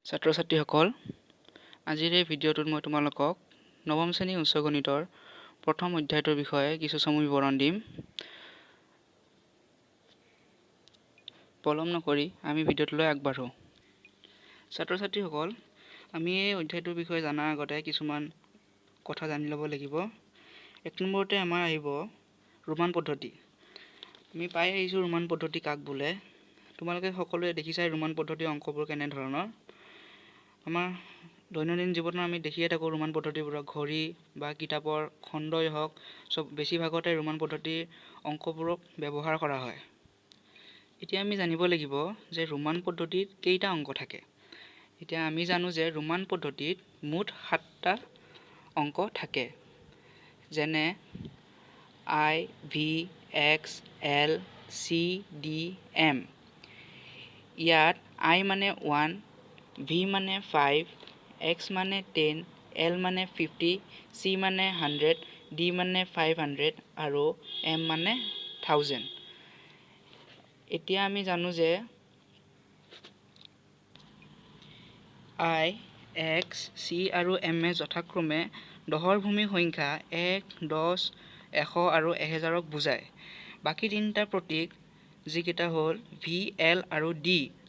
ছাত্ৰ ছাত্ৰীসকল, আজিৰ এই ভিডিঅ'টোত মই তোমালোকক নৱম শ্ৰেণী উচ্চ গণিতৰ প্ৰথম অধ্যায়টোৰ বিষয়ে কিছু চমু বিৱৰণ দিম। পলম নকৰি আমি ভিডিঅ'টোলৈ আগবাঢ়ো। ছাত্ৰ ছাত্ৰীসকল, আমি এই অধ্যায়টোৰ বিষয়ে জনাৰ আগতে কিছুমান কথা জানি ল'ব লাগিব। এক নম্বৰতে আমাৰ আহিব ৰোমান পদ্ধতি। আমি পাই আহিছোঁ ৰোমান পদ্ধতি কাক বোলে। তোমালোকে সকলোৱে দেখিছাই ৰোমান পদ্ধতিৰ অংকবোৰ কেনেধৰণৰ। আমাৰ দৈনন্দিন জীৱনত আমি দেখিয়ে থাকোঁ ৰোমান পদ্ধতিবোৰক ঘড়ী বা কিতাপৰ খণ্ডই হওক বেছিভাগতে ৰোমান পদ্ধতিৰ অংকবোৰক ব্যৱহাৰ কৰা হয়। এতিয়া আমি জানিব লাগিব যে ৰোমান পদ্ধতিত কেইটা অংক থাকে। এতিয়া আমি জানো যে ৰোমান পদ্ধতিত মুঠ 7টা অংক থাকে, যেনে I, V, X, L, C, D, M। ইয়াত I মানে 1, V মানে 5, X মানে 10, L মানে 50, C মানে 100, D মানে 500 আৰু M মানে 1000। এতিয়া আমি জানো যে I, X, C আৰু M যথাক্ৰমে 10ৰ ভূমিক সংখ্যা 1, 10, 100 আৰু 1000ক বুজায়। বাকী তিনিটা প্ৰতীক যিকেইটা হ'ল V, L আৰু D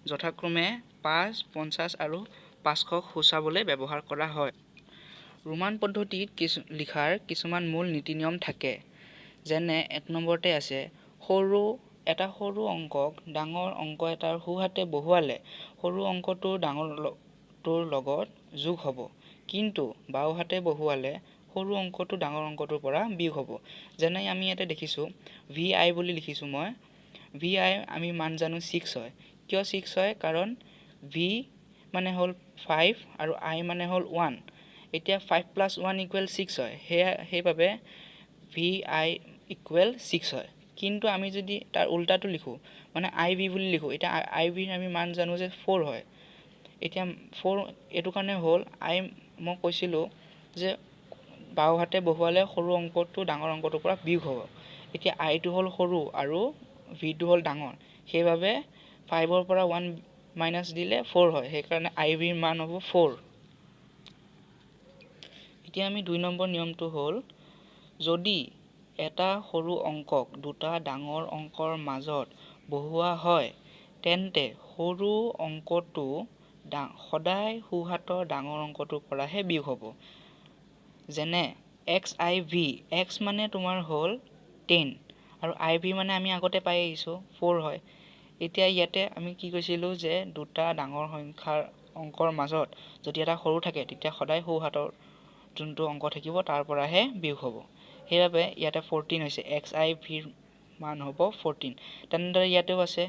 যথাক্ৰমে 5, 50 আৰু 500ক সূচাবলৈ ব্যৱহাৰ কৰা হয়। ৰোমান পদ্ধতিত লিখাৰ কিছুমান মূল নীতি নিয়ম থাকে, যেনে এক নম্বৰতে আছে এটা সৰু অংকক ডাঙৰ অংক এটাৰ সোঁহাতে বহুৱালে সৰু অংকটোৰ ডাঙৰটোৰ লগত যোগ হ'ব, কিন্তু বাওঁহাতে বহুৱালে সৰু অংকটো ডাঙৰ অংকটোৰ পৰা বিয়োগ হ'ব। যেনে আমি ইয়াতে দেখিছোঁ VI বুলি লিখিছোঁ মই। VI আমি মান জানো 6 হয়। কিয় 6 হয়? কাৰণ V মানে হ'ল 5 আৰু I মানে হ'ল 1। এতিয়া 5 + 1 = 6 হয়। সেইবাবে VI = 6 হয়। কিন্তু আমি যদি তাৰ উল্টাটো লিখোঁ, মানে IV বুলি লিখোঁ, এতিয়া IV আমি মান জানো যে 4 হয়। এতিয়া 4 এইটো কাৰণে হ'ল মই কৈছিলোঁ যে বাওঁহাতে বহুৱালে সৰু অংকটো ডাঙৰ অংকটোৰ পৰা বিয়োগ হ'ব। এতিয়া আইটো হ'ল সৰু আৰু ভিটো হ'ল ডাঙৰ, সেইবাবে 5ৰ পৰা 1 মাইনাছ দিলে 4 হয়। সেইকাৰণে IVৰ মান হ'ব 4। এতিয়া আমি 2 নম্বৰ নিয়মটো হ'ল, যদি এটা সৰু অংকক দুটা ডাঙৰ অংকৰ মাজত বহুওৱা হয়, তেন্তে সৰু অংকটো সদায় সোঁহাতৰ ডাঙৰ অংকটোৰ পৰাহে বিয়োগ হ'ব। যেনে XIV, X মানে তোমাৰ হ'ল 10 আৰু IV মানে আমি আগতে পাই আহিছোঁ 4 হয়। এতিয়া ইয়াতে আমি কি কৈছিলোঁ যে দুটা ডাঙৰ সংখ্যাৰ অংকৰ মাজত যদি এটা সৰু থাকে, তেতিয়া সদায় সোঁহাতৰ যোনটো অংক থাকিব তাৰ পৰাহে বিয়োগ হ'ব। সেইবাবে ইয়াতে 14 হৈছে। XIVৰ মান হ'ব 14। তেনেদৰে ইয়াতেও আছে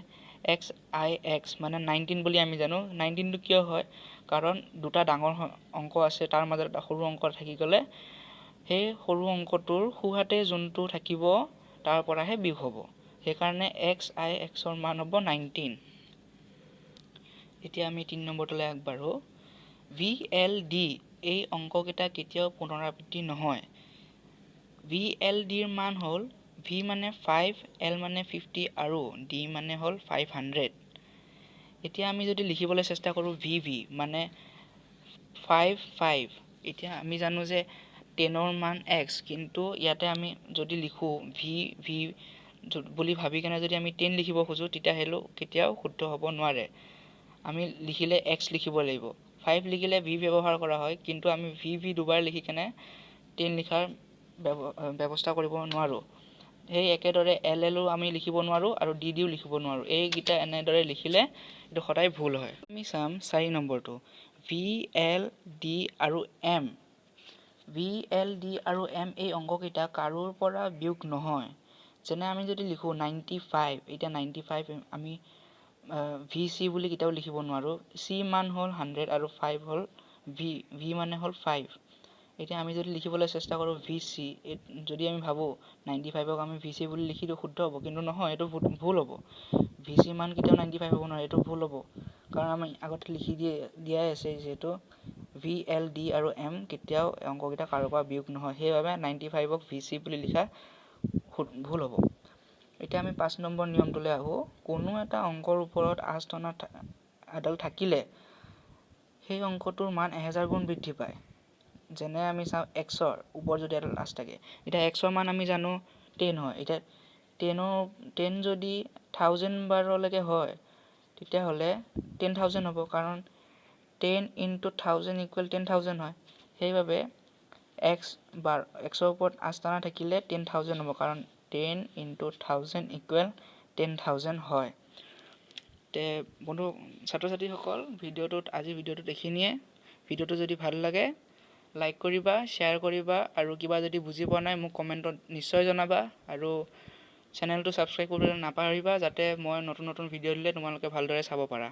XIX মানে 19 বুলি আমি জানো। 19টো কিয় হয়? কাৰণ দুটা ডাঙৰ অংক আছে, তাৰ মাজত এটা সৰু অংক থাকি গ'লে সেই সৰু অংকটোৰ সোঁহাতে যোনটো থাকিব তাৰ পৰাহে বিয়োগ হ'ব। সেইকাৰণে XIXৰ মান হ'ব 19। এতিয়া আমি 3 নম্বৰটোলৈ আগবাঢ়ো। VLD এই অংককেইটা কেতিয়াও পুনৰাবৃত্তি নহয়। VLDৰ মান হ'ল V মানে 5, L মানে 50 আৰু D মানে হ'ল 500। এতিয়া আমি যদি লিখিবলৈ চেষ্টা কৰোঁ VV মানে 5, এতিয়া আমি জানো যে 10ৰ মান X, কিন্তু ইয়াতে আমি যদি লিখোঁ VV বুলি ভাবি কেনে যদি আমি 10 লিখিব খোজোঁ, তেতিয়া হ'লেও কেতিয়াও শুদ্ধ হ'ব নোৱাৰে। আমি লিখিলে X লিখিব লাগিব। 5 লিখিলে V ব্যৱহাৰ কৰা হয়, কিন্তু আমি VV দুবাৰ লিখি কেনে 10 লিখাৰ ব্যৱস্থা কৰিব নোৱাৰোঁ। সেই একেদৰে LLও আমি লিখিব নোৱাৰোঁ আৰু DDও লিখিব নোৱাৰোঁ। এইকেইটা এনেদৰে লিখিলে এইটো সদায় ভুল হয়। আমি চাম 4 নম্বৰটো VLD আৰু M। VLD আৰু M এই অংককেইটা কাৰোৰ পৰা বিয়োগ নহয়। যেনে আমি যদি লিখোঁ 95, এতিয়া 95 আমি VC বুলি কেতিয়াও লিখিব নোৱাৰোঁ। C মান হ'ল 100 আৰু 5 হ'ল V মানে হ'ল 5। এতিয়া আমি যদি লিখিবলৈ চেষ্টা কৰোঁ VC, যদি আমি ভাবোঁ 95ক আমি VC বুলি লিখি দিওঁ শুদ্ধ হ'ব, কিন্তু নহয়, এইটো ভুল হ'ব। VC মান কেতিয়াও 95 হ'ব নোৱাৰে, এইটো ভুল হ'ব। কাৰণ আমি আগতে লিখি দিয়াই আছে যিহেতু VLD আৰু M কেতিয়াও অংককেইটা কাৰোৰ পৰা বিয়োগ নহয়। সেইবাবে 95ক VC বুলি লিখা ভুল হ'ব। এতিয়া আমি 5 নম্বৰ নিয়মটোলৈ আহোঁ। কোনো এটা অংকৰ ওপৰত আঁচ টনা এডাল থাকিলে সেই অংকটোৰ মান 1000 গুণ বৃদ্ধি পায়। যেনে আমি চাওঁ xৰ ওপৰত যদি এটা লাষ্ট থাকে, এতিয়া xৰ মান আমি জানো 10 হয়। এতিয়া 10 যদি 1000 বাৰলৈকে হয় তেতিয়াহ'লে 10,000 হ'ব, কাৰণ 10 × 1000 = 10,000 হয়। সেইবাবে xৰ ওপৰত আস্তানা থাকিলে 10,000 হ'ব, কাৰণ 10 × 1000 = 10,000 হয়। তে বন্ধু ছাত্ৰ-ছাত্ৰীসকল, আজিৰ ভিডিঅ'টোত এইখিনিয়ে। ভিডিঅ'টো যদি ভাল লাগে লাইক কৰিবা, শ্বেয়াৰ কৰিবা, আৰু কিবা যদি বুজি পোৱা নাই মোক কমেণ্টত নিশ্চয় জনাবা, আৰু চেনেলটো ছাবস্ক্ৰাইব কৰিবলৈ নাপাহৰিবা, যাতে মই নতুন ভিডিঅ' দিলে তোমালোকে ভালদৰে চাব পাৰা।